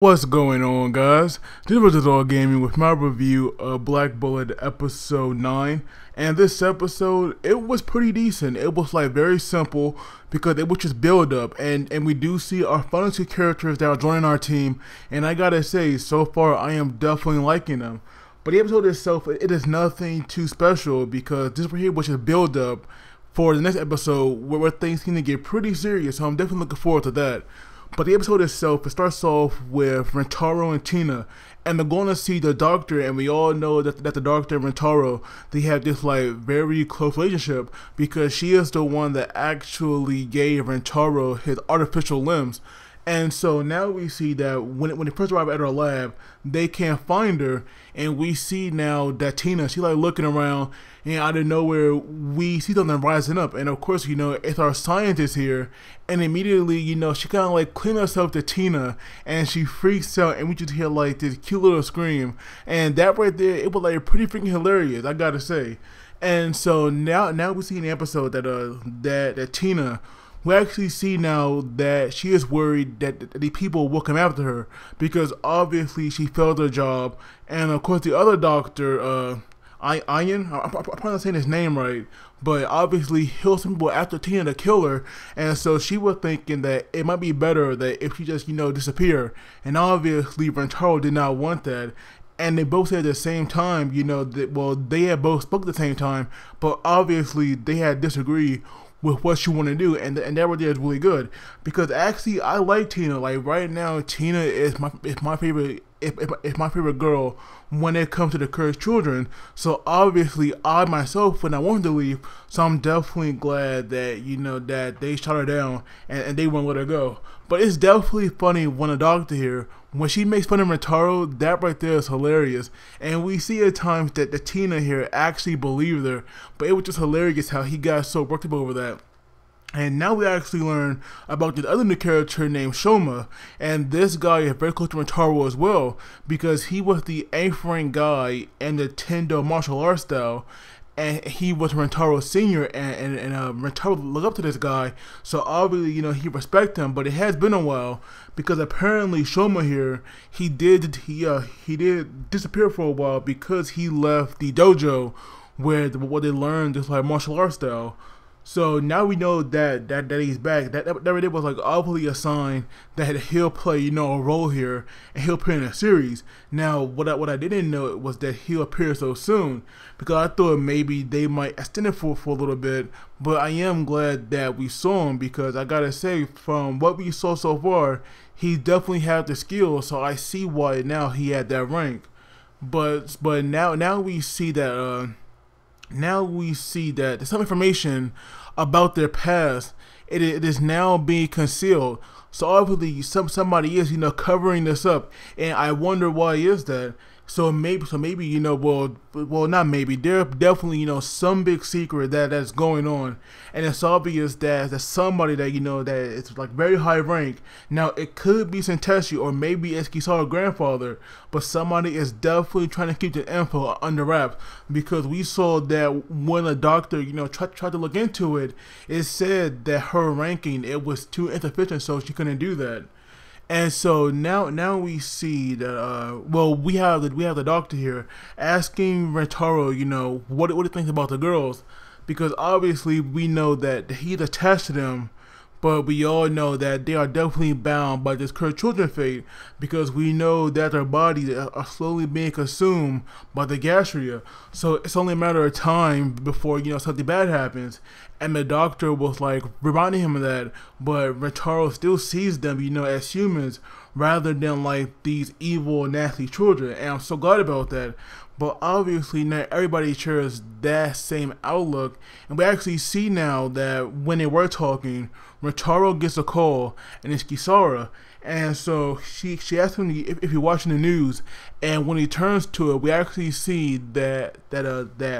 What's going on, guys? This is All Gaming with my review of Black Bullet episode 9. And this episode, it was pretty decent. It was like very simple because it was just build up, and we do see our final two characters that are joining our team, and I gotta say, so far I am definitely liking them. But the episode itself, it is nothing too special because this right here was just build up for the next episode where things seem to get pretty serious, so I'm definitely looking forward to that. But the episode itself, it starts off with Rentaro and Tina, and they're going to see the doctor, and we all know that the doctor and Rentaro, they have this like very close relationship because she is the one that actually gave Rentaro his artificial limbs. And so now we see that when they first arrive at her lab, they can't find her, and we see now that Tina, she like looking around, and out of nowhere we see something rising up, and of course, you know, it's our scientist here, and immediately, you know, she kind of like cleans herself to Tina, and she freaks out, and we just hear like this cute little scream, and that right there, it was like pretty freaking hilarious, I gotta say. And so now we see in the episode that that Tina, we actually see now that she is worried that the people will come after her because obviously she failed her job, and of course the other doctor, Ian, I'm probably not saying his name right, but obviously he'll send people after Tina to kill her, and so she was thinking that it might be better that if she just, you know, disappear, and obviously Rentaro did not want that. And they both said at the same time, you know, that, well, they had both spoke at the same time, but obviously they had disagreed with what she want to do, and that right there is really good because actually I like Tina. Like right now, Tina is my favorite. It's my favorite girl when it comes to the cursed children. So obviously I myself, when I wanted to leave, so I'm definitely glad that, you know, that they shot her down and they won't let her go. But it's definitely funny when a doctor here, when she makes fun of Rentaro, that right there is hilarious. And we see at times that the Tina here actually believed her, but it was just hilarious how he got so worked up over that. And now we actually learn about this other new character named Shoma, and this guy is very close to Rentaro as well because he was the anchoring guy in the Tendo martial arts style, and he was Rentaro's senior, and Rentaro looked up to this guy, so obviously, you know, he respects him. But it has been a while because apparently Shoma here, he did disappear for a while because he left the dojo where they learned this like martial arts style. So now we know that he's back. That right was like obviously a sign that he'll play, you know, a role here, and he'll appear in a series. Now what I didn't know was that he'll appear so soon, because I thought maybe they might extend it for a little bit. But I am glad that we saw him because I gotta say, from what we saw so far, he definitely had the skills. So I see why now he had that rank. But now we see that. Now we see that there's some information about their past. It is now being concealed. So obviously somebody is, you know, covering this up, and I wonder why is that. So maybe, you know, well not maybe, there's definitely, you know, some big secret that's going on, and it's obvious that somebody that, you know, that it's like very high rank. Now it could be Senteshi or maybe it's Kisa's grandfather, but somebody is definitely trying to keep the info under wraps because we saw that when a doctor, you know, tried to look into it, it said that her ranking, it was too insufficient, so she couldn't do that. And so now we see that well, we have the doctor here asking Rentaro, you know, what he thinks about the girls, because obviously we know that he's attached to them, but we all know that they are definitely bound by this cursed children fate because we know that their bodies are slowly being consumed by the gastria. So it's only a matter of time before, you know, something bad happens. And the doctor was like reminding him of that, but Rentaro still sees them, you know, as humans rather than like these evil, nasty children. And I'm so glad about that. But obviously not everybody shares that same outlook, and we actually see now that when they were talking, Rentaro gets a call, and it's Kisara, and so she asks him if he's watching the news, and when he turns to it, we actually see that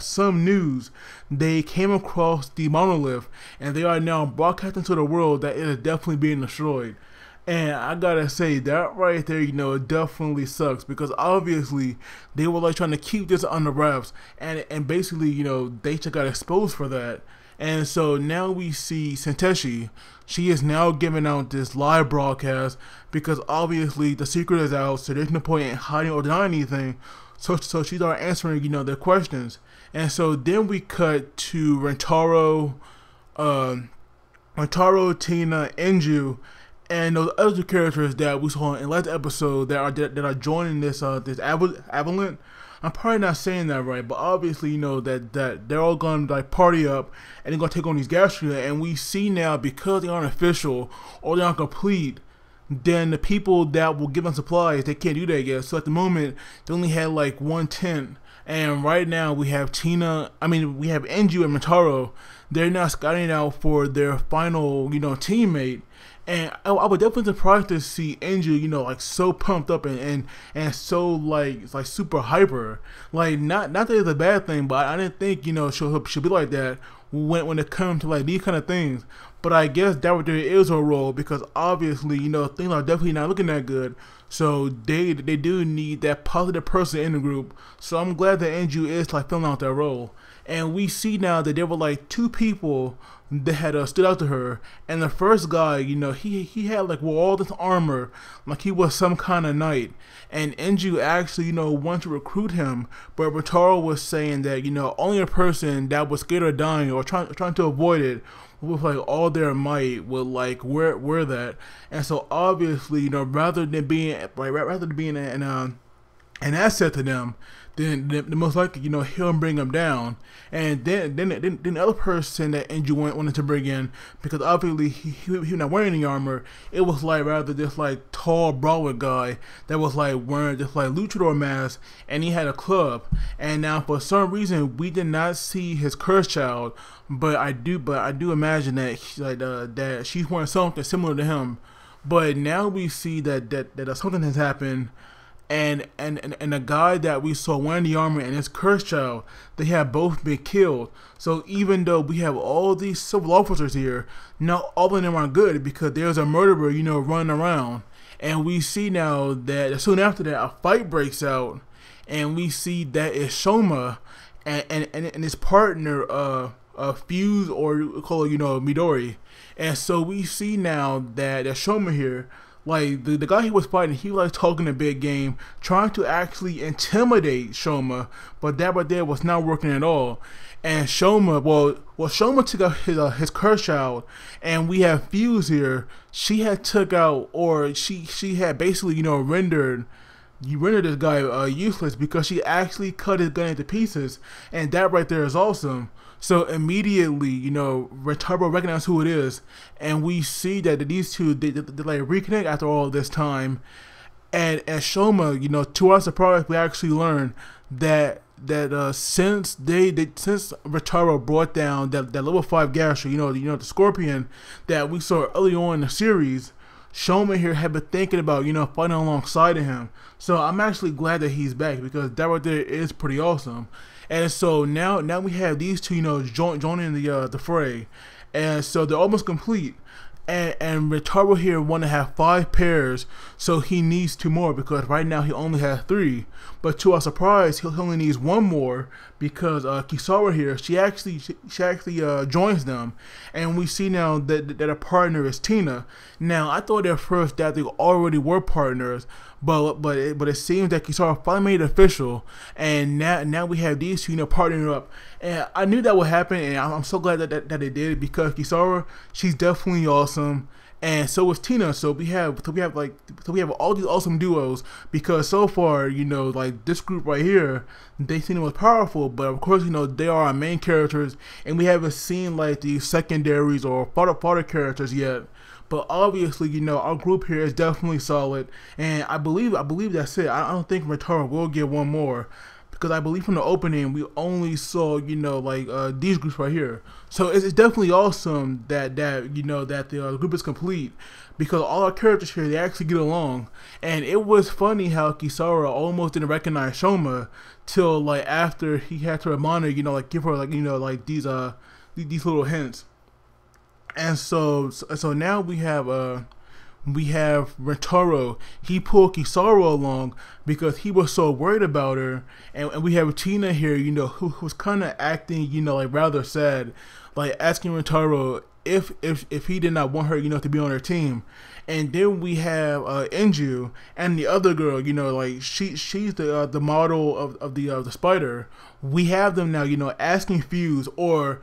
some news, they came across the monolith, and they are now broadcasting to the world that it is definitely being destroyed. And I gotta say, that right there, you know, it definitely sucks because obviously they were like trying to keep this under wraps, and basically, you know, they just got exposed for that. And so now we see Senteshi. She is now giving out this live broadcast because obviously the secret is out, so there's no point in hiding or denying anything. So she started answering, you know, their questions. And so then we cut to Rentaro, Tina, Enju, and those other two characters that we saw in last episode that are joining this this Avalanche. I'm probably not saying that right, but obviously, you know, that they're all gonna like party up and they're gonna take on these Gastria, and we see now, because they aren't official or they aren't complete, then the people that will give them supplies, they can't do that yet. So at the moment, they only had like 1 tent, and right now we have Enju and Mitaro. They're now scouting out for their final, you know, teammate. And I would definitely surprised to see Enju, you know, like so pumped up and so like super hyper. Like not that it's a bad thing, but I didn't think, you know, she'll be like that when it comes to like these kind of things. But I guess that is her role, because obviously, you know, things are definitely not looking that good. So they do need that positive person in the group. So I'm glad that Enju is like filling out that role. And we see now that there were like 2 people that had stood out to her. And the first guy, you know, he had like all this armor, like he was some kind of knight. And Enju actually, you know, wanted to recruit him, but Rentaro was saying that, you know, only a person that was scared of dying or trying to avoid it with like all their might would like wear that. And so obviously, you know, rather than being an asset to them, then most likely, you know, he'll bring them down. And then the other person that Enju wanted to bring in, because obviously he was not wearing any armor, it was like rather this like tall brolic guy that was like wearing this like luchador mask, and he had a club. And now for some reason we did not see his curse child, but I do imagine that that she's wearing something similar to him. But now we see that something has happened. And the guy that we saw wearing the armor and his curse child, they have both been killed. So even though we have all these civil officers here, not all of them are good, because there's a murderer, you know, running around. And we see now that soon after that a fight breaks out, and we see that it's Shoma and his partner Fuse, or call it, you know, Midori. And so we see now that Shoma here, like the guy he was fighting, he was like talking a big game, trying to actually intimidate Shoma, but that right there was not working at all. And Shoma, well, Shoma took out his curse child, and we have Fuse here. She had took out, or she had basically, you know, rendered this guy useless, because she actually cut his gun into pieces, and that right there is awesome. So immediately, you know, Rentaro recognizes who it is, and we see that these two they like reconnect after all this time. And Shoma, you know, to our surprise, we actually learn that since Rentaro brought down that level 5 Gastria, you know the Scorpion that we saw early on in the series, Shoma here had been thinking about, you know, fighting alongside of him. So I'm actually glad that he's back, because that right there is pretty awesome. And so now we have these two, you know, joining the fray, and so they're almost complete. And Rentaro here want to have 5 pairs, so he needs 2 more, because right now he only has 3. But to our surprise, he only needs 1 more, because Kisawa here, she actually joins them, and we see now that her partner is Tina. Now I thought at first that they already were partners, but it seems that Kisawa finally made it official, and now we have these two, you know, partnering up. And I knew that would happen, and I'm so glad that they did, because Kisawa, she's definitely awesome, and so is Tina. So we have all these awesome duos, because so far, you know, like this group right here, they seem was powerful, but of course, you know, they are our main characters, and we haven't seen like the secondaries or fodder characters yet. But obviously, you know, our group here is definitely solid, and I believe that's it. I don't think Rentaro will get 1 more, because I believe from the opening we only saw, you know, like these groups right here. So it's definitely awesome that you know that the group is complete, because all our characters here, they actually get along. And it was funny how Kisawa almost didn't recognize Shoma till like after he had to remind her, you know, like give her like, you know, like these little hints. And so now we have we have Rentaro. He pulled Kizaru along because he was so worried about her, and we have Tina here, you know, who's kind of acting, you know, like rather sad, like asking Rentaro if he did not want her, you know, to be on her team. And then we have Enju and the other girl, you know, like she's the model of the spider. We have them now, you know, asking Fuse or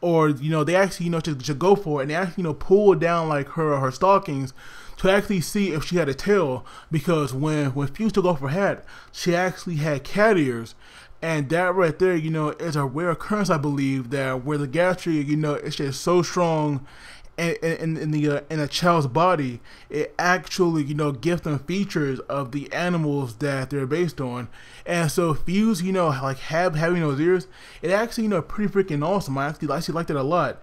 you know, they actually, you know, to go for it, and they actually, you know, pull down like her stockings to actually see if she had a tail, because when Fuse took off her hat, she actually had cat ears. And that right there, you know, is a rare occurrence, I believe, that where the gastria, you know, it's just so strong in a child's body, it actually, you know, gives them features of the animals that they're based on. And so Fuse, you know, like having those ears, it actually, you know, pretty freaking awesome. I actually liked it a lot.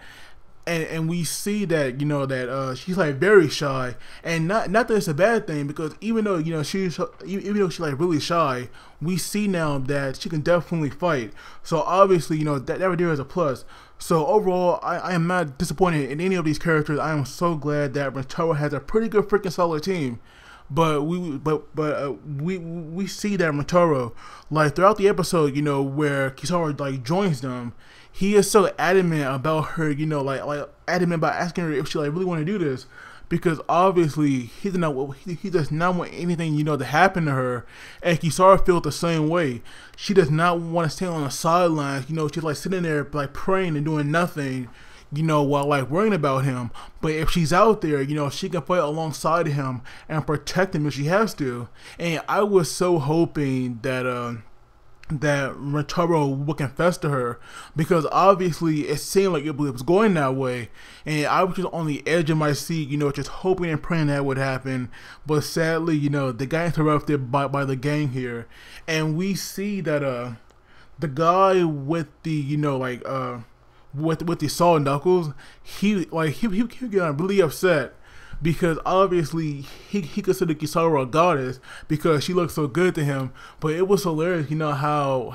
And we see that, you know, that she's like very shy, and not that it's a bad thing, because even though, you know, she's like really shy, we see now that she can definitely fight. So obviously, you know, that right there is a plus. So overall, I am not disappointed in any of these characters. I am so glad that Rentaro has a pretty good freaking solid team. But we see that Rentaro, like throughout the episode, you know, where Kizaru like joins them, he is so adamant about her, you know, like adamant about asking her if she like really want to do this, because obviously he does not want anything, you know, to happen to her. And Kizaru feels the same way. She does not want to stand on the sidelines, you know, she's like sitting there like praying and doing nothing, you know, while like worrying about him. But if she's out there, you know, she can fight alongside him and protect him if she has to. And I was so hoping that that Rentaro would confess to her, because obviously it seemed like it was going that way, and I was just on the edge of my seat, you know, just hoping and praying that would happen. But sadly, you know, they got interrupted by the gang here, and we see that the guy with the, you know, like with the saw knuckles, he got really upset, because obviously he considered Kizaru a goddess because she looked so good to him. But it was hilarious, you know, how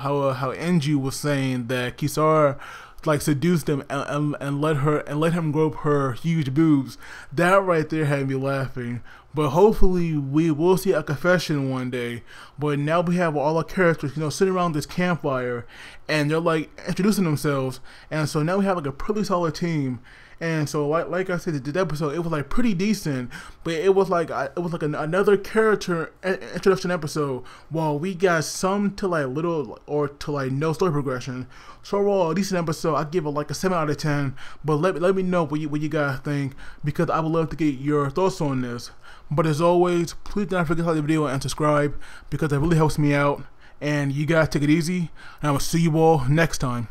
Enju was saying that Kizaru like seduced him and let him grow up her huge boobs. That right there had me laughing. But hopefully we will see a confession one day. But now we have all our characters, you know, sitting around this campfire, and they're like introducing themselves, and so now we have like a pretty solid team. And so, like I said, the episode, it was like pretty decent, but it was like another character introduction episode, while we got some to like little or to like no story progression. So overall, a decent episode. I give it like a 7 out of 10. But let me know what you guys think, because I would love to get your thoughts on this. But as always, please do not forget to like the video and subscribe, because that really helps me out. And you guys take it easy, and I will see you all next time.